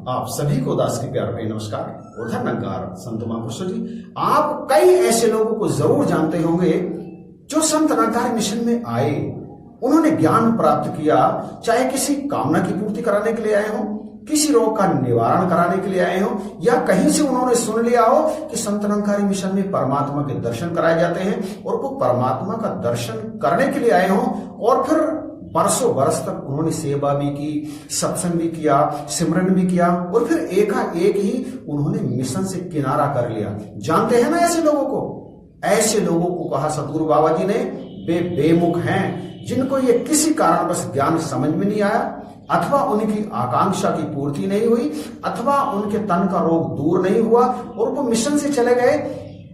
आप सभी को दास की प्यार भरी नमस्कार। उधर नकार संत महापुरुषों जी, आप कई ऐसे लोगों को जरूर जानते होंगे जो संत नकार मिशन में आए, उन्होंने ज्ञान प्राप्त किया, चाहे किसी कामना की पूर्ति कराने के लिए आए हो, किसी रोग का निवारण कराने के लिए आए हो, या कहीं से उन्होंने सुन लिया हो कि संत निरंकारी मिशन में परमात्मा के दर्शन कराए जाते हैं और वो परमात्मा का दर्शन करने के लिए आए हो, और फिर बरसों बरस तक उन्होंने सेवा भी की, सत्संग भी किया, सिमरन भी किया, और फिर एकाएक ही उन्होंने मिशन से किनारा कर लिया। जानते हैं ना ऐसे लोगों को? ऐसे लोगों को कहा सतगुरु बाबा जी ने, वे बेमुख हैं, जिनको ये किसी कारणवश ज्ञान समझ में नहीं आया, अथवा उनकी आकांक्षा की पूर्ति नहीं हुई, अथवा उनके तन का रोग दूर नहीं हुआ और वो मिशन से चले गए।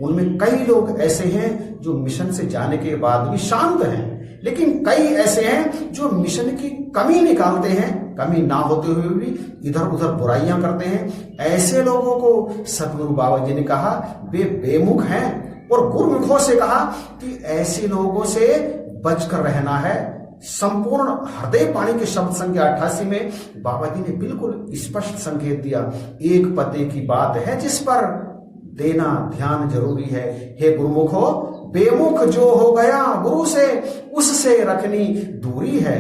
उनमें कई लोग ऐसे हैं जो मिशन से जाने के बाद भी शांत हैं, लेकिन कई ऐसे हैं जो मिशन की कमी निकालते हैं, कमी ना होते हुए भी इधर उधर बुराइयां करते हैं। ऐसे लोगों को सतगुरु बाबा जी ने कहा वे बेमुख हैं, और गुरुमुखों से कहा कि ऐसे लोगों से बचकर रहना है। संपूर्ण हृदय पाणी के शब्द संख्या 88 में बाबा जी ने बिल्कुल स्पष्ट संकेत दिया, एक पते की बात है जिस पर देना ध्यान जरूरी है। हे गुरुमुखो, बेमुख जो हो गया गुरु से, उससे रखनी दूरी है।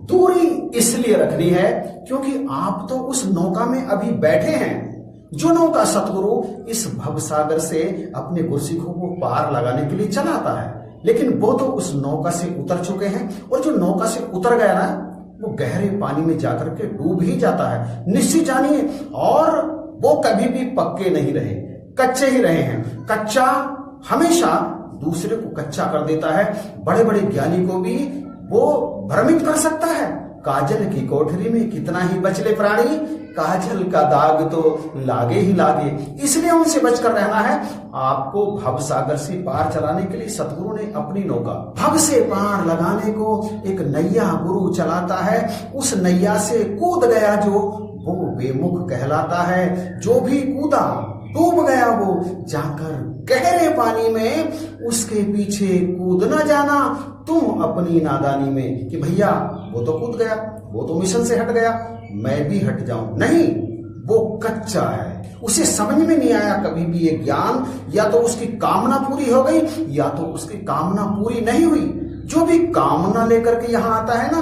दूरी इसलिए रखनी है क्योंकि आप तो उस नौका में अभी बैठे हैं, जो नौका सतगुरु इस भवसागर से अपने गुरसिखों को पार लगाने के लिए चलाता है। लेकिन वो तो उस नौका से उतर चुके हैं, और जो नौका से उतर गया ना, वो गहरे पानी में जाकर के डूब ही जाता है, निश्चित जानिए। और वो कभी भी पक्के नहीं रहे, कच्चे ही रहे हैं। कच्चा हमेशा दूसरे को कच्चा कर देता है। बड़े बड़े ज्ञानी को भी वो भ्रमित कर सकता है। काजल की कोठरी में कितना ही बचले प्राणी, काजल का दाग तो लागे ही लागे। इसलिए उनसे बचकर रहना है। आपको भव सागर से पार चलाने के लिए सतगुरु ने अपनी नौका, भव से पार लगाने को एक नैया गुरु चलाता है। उस नैया से कूद गया जो, वो बेमुख कहलाता है। जो भी कूदा डूब गया वो जाकर गहरे पानी में, उसके पीछे कूद न जाना तुम अपनी नादानी में कि भैया वो तो कूद गया, वो तो मिशन से हट गया, मैं भी हट जाऊं। नहीं, वो कच्चा है, उसे समझ में नहीं आया कभी भी ये ज्ञान। या तो उसकी कामना पूरी हो गई, या तो उसकी कामना पूरी नहीं हुई। जो भी कामना लेकर के यहाँ आता है ना,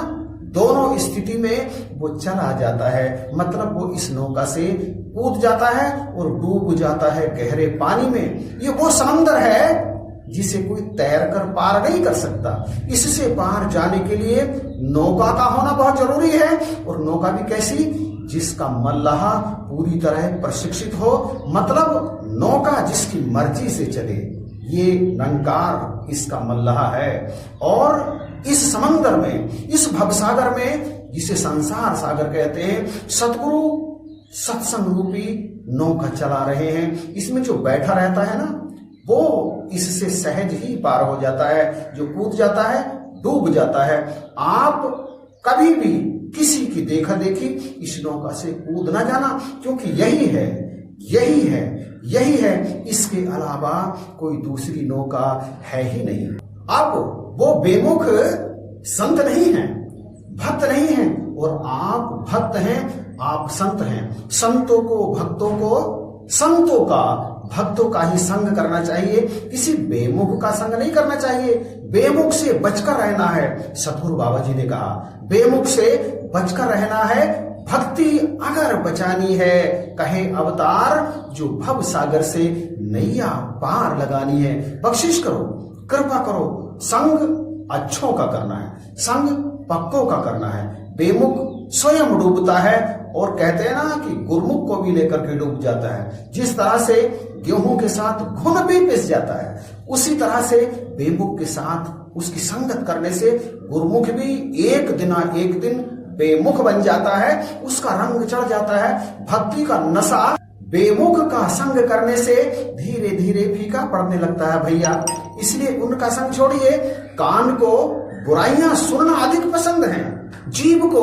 दोनों स्थिति में वो चला जाता है। मतलब वो इस नौका से कूद जाता है और डूब जाता है गहरे पानी में। ये वो समंदर है जिसे कोई तैरकर पार नहीं कर सकता। इससे पार जाने के लिए नौका का होना बहुत जरूरी है। और नौका भी कैसी? जिसका मल्लाह पूरी तरह प्रशिक्षित हो, मतलब नौका जिसकी मर्जी से चले। ये निरंकार इसका मल्लाह है। और इस समंदर में, इस भवसागर में, जिसे संसार सागर कहते हैं, सतगुरु सत्संग रूपी नौका चला रहे हैं। इसमें जो बैठा रहता है ना, वो इससे सहज ही पार हो जाता है। जो कूद जाता है डूब जाता है। आप कभी भी किसी की देखा देखी इस नौका से कूद ना जाना, क्योंकि यही है, यही है, यही है। इसके अलावा कोई दूसरी नौका है ही नहीं। अब वो बेमुख संत नहीं हैं, भक्त नहीं हैं, और आप भक्त हैं, आप संत हैं। संतों को, भक्तों को, संतों का, भक्तों का ही संग करना चाहिए, किसी बेमुख का संग नहीं करना चाहिए। बेमुख से बचकर रहना है। सतगुरु बाबा जी ने कहा बेमुख से बचकर रहना है। भक्ति अगर बचानी है, कहे अवतार, जो भव सागर से नैया पार लगानी है। बख्शिश करो, कृपा करो। संग अच्छों का करना है, संग पक्कों का करना है। बेमुख स्वयं डूबता है, और कहते हैं ना कि गुरमुख को भी लेकर के डूब जाता है। जिस तरह से गेहूं के साथ घुन भी पिस जाता है, उसी तरह से बेमुख के साथ उसकी संगत करने से गुरमुख भी एक दिन बेमुख बन जाता है। उसका रंग चढ़ जाता है। भक्ति का नशा बेमुख का संग करने से धीरे धीरे फीका पड़ने लगता है भैया। इसलिए उनका संग छोड़िए। कान को बुराइयां सुनना अधिक पसंद है, जीव को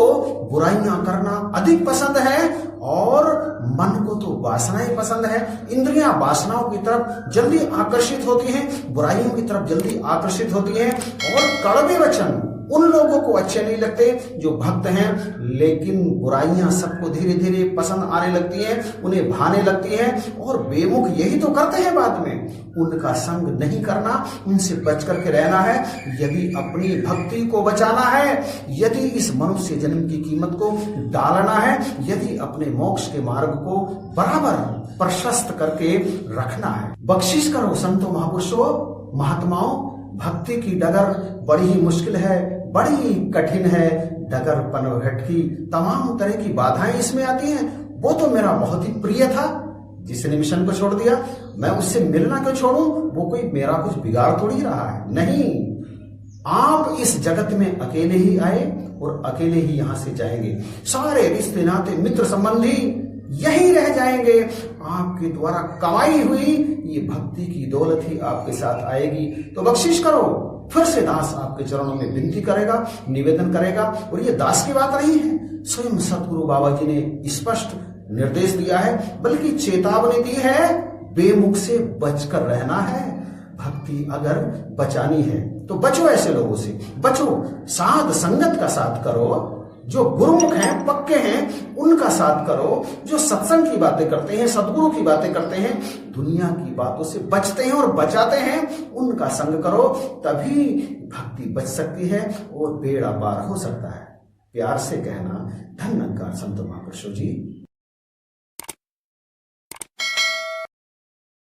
बुराइयां करना अधिक पसंद है, और मन को तो वासनाएं पसंद है। इंद्रियां वासनाओं की तरफ जल्दी आकर्षित होती हैं, बुराइयों की तरफ जल्दी आकर्षित होती हैं। और कड़वे वचन उन लोगों को अच्छे नहीं लगते जो भक्त हैं, लेकिन बुराइयां सबको धीरे धीरे पसंद आने लगती हैं, उन्हें भाने लगती हैं, और बेमुख यही तो करते हैं बाद में। उनका संग नहीं करना, उनसे बच करके रहना है। यदि अपनी भक्ति को बचाना है, यदि इस मनुष्य जन्म की कीमत को डालना है, यदि अपने मोक्ष के मार्ग को बराबर प्रशस्त करके रखना है। बख्शिश करो संतों, महापुरुषों, महात्माओं। भक्ति की डगर बड़ी ही मुश्किल है, बड़ी ही कठिन है। डगर पनघट की तमाम तरह की बाधाएं इसमें आती हैं। वो तो मेरा बहुत ही प्रिय था जिसने मिशन को छोड़ दिया, मैं उससे मिलना क्यों छोड़ूं? वो कोई मेरा कुछ बिगाड़ थोड़ी रहा है। नहीं, आप इस जगत में अकेले ही आए और अकेले ही यहां से जाएंगे। सारे रिश्ते नाते मित्र संबंधी यही रह जाएंगे। आपके द्वारा कमाई हुई ये भक्ति की दौलत ही आपके साथ आएगी। तो बख्शिश करो। फिर से दास आपके चरणों में विनती करेगा, निवेदन करेगा। और ये दास की बात नहीं है, स्वयं सतगुरु बाबा जी ने स्पष्ट निर्देश दिया है, बल्कि चेतावनी दी है, बेमुख से बचकर रहना है। भक्ति अगर बचानी है तो बचो, ऐसे लोगों से बचो। साध संगत का साथ करो, जो गुरुमुख हैं, पक्के हैं, उनका साथ करो। जो सत्संग की बातें करते हैं, सदगुरु की बातें करते हैं, दुनिया की बातों से बचते हैं और बचाते हैं, उनका संग करो। तभी भक्ति बच सकती है और बेड़ा पार हो सकता है। प्यार से कहना, धन्यवाद संत महापुरुषों जी।